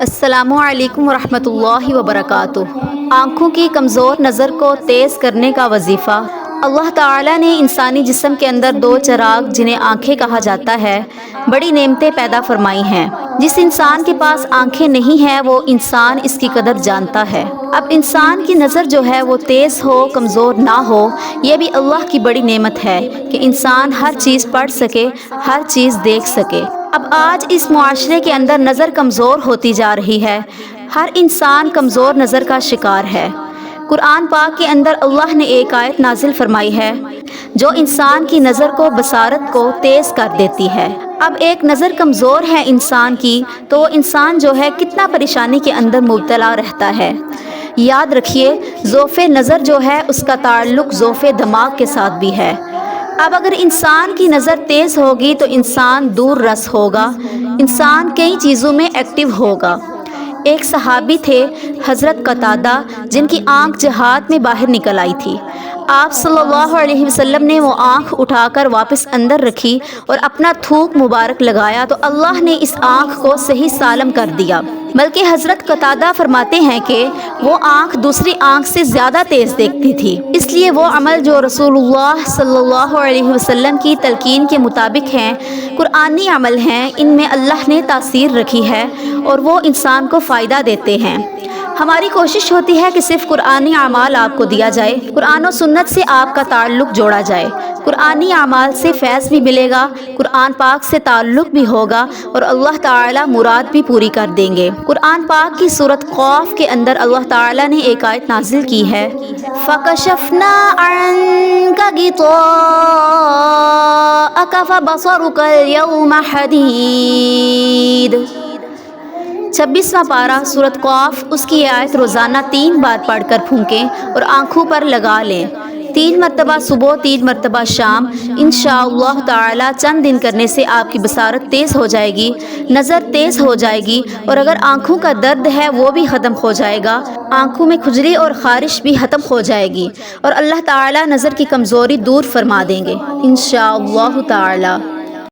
السلام علیکم ورحمۃ اللہ وبرکاتہ۔ آنکھوں کی کمزور نظر کو تیز کرنے کا وظیفہ۔ اللہ تعالیٰ نے انسانی جسم کے اندر دو چراغ جنہیں آنکھیں کہا جاتا ہے بڑی نعمتیں پیدا فرمائی ہیں۔ جس انسان کے پاس آنکھیں نہیں ہیں وہ انسان اس کی قدر جانتا ہے۔ اب انسان کی نظر جو ہے وہ تیز ہو کمزور نہ ہو، یہ بھی اللہ کی بڑی نعمت ہے کہ انسان ہر چیز پڑھ سکے، ہر چیز دیکھ سکے۔ اب آج اس معاشرے کے اندر نظر کمزور ہوتی جا رہی ہے، ہر انسان کمزور نظر کا شکار ہے۔ قرآن پاک کے اندر اللہ نے ایک آیت نازل فرمائی ہے جو انسان کی نظر کو بصارت کو تیز کر دیتی ہے۔ اب ایک نظر کمزور ہے انسان کی تو انسان جو ہے کتنا پریشانی کے اندر مبتلا رہتا ہے۔ یاد رکھیے ضعف نظر جو ہے اس کا تعلق ضعف دماغ کے ساتھ بھی ہے۔ اب اگر انسان کی نظر تیز ہوگی تو انسان دور رس ہوگا، انسان کئی چیزوں میں ایکٹیو ہوگا۔ ایک صحابی تھے حضرت قتادہ جن کی آنکھ جہاد میں باہر نکل آئی تھی۔ آپ صلی اللہ علیہ وسلم نے وہ آنکھ اٹھا کر واپس اندر رکھی اور اپنا تھوک مبارک لگایا تو اللہ نے اس آنکھ کو صحیح سالم کر دیا۔ بلکہ حضرت قتادہ فرماتے ہیں کہ وہ آنکھ دوسری آنکھ سے زیادہ تیز دیکھتی تھی، اس لیے وہ عمل جو رسول اللہ صلی اللہ علیہ وسلم کی تلقین کے مطابق ہیں، قرآنی عمل ہیں، ان میں اللہ نے تاثیر رکھی ہے اور وہ انسان کو فائدہ دیتے ہیں۔ ہماری کوشش ہوتی ہے کہ صرف قرآنی اعمال آپ کو دیا جائے، قرآن و سنت سے آپ کا تعلق جوڑا جائے۔ قرآنی اعمال سے فیض بھی ملے گا، قرآن پاک سے تعلق بھی ہوگا اور اللہ تعالیٰ مراد بھی پوری کر دیں گے۔ قرآن پاک کی سورۃ قاف کے اندر اللہ تعالیٰ نے ایک آیت نازل کی ہے فَكَشَفْنَا عَنْكَ غِطَاءَكَ فَبَصَرُكَ الْيَوْمَ حَدِيدٌ۔ 26واں پارہ سورۃ قاف، اس کی یہ آیت روزانہ 3 بار پڑھ کر پھونکیں اور آنکھوں پر لگا لیں، 3 مرتبہ صبح 3 مرتبہ شام۔ انشاءاللہ تعالی چند دن کرنے سے آپ کی بصارت تیز ہو جائے گی، نظر تیز ہو جائے گی اور اگر آنکھوں کا درد ہے وہ بھی ختم ہو جائے گا، آنکھوں میں کھجلی اور خارش بھی ختم ہو جائے گی اور اللہ تعالی نظر کی کمزوری دور فرما دیں گے انشاءاللہ تعالی۔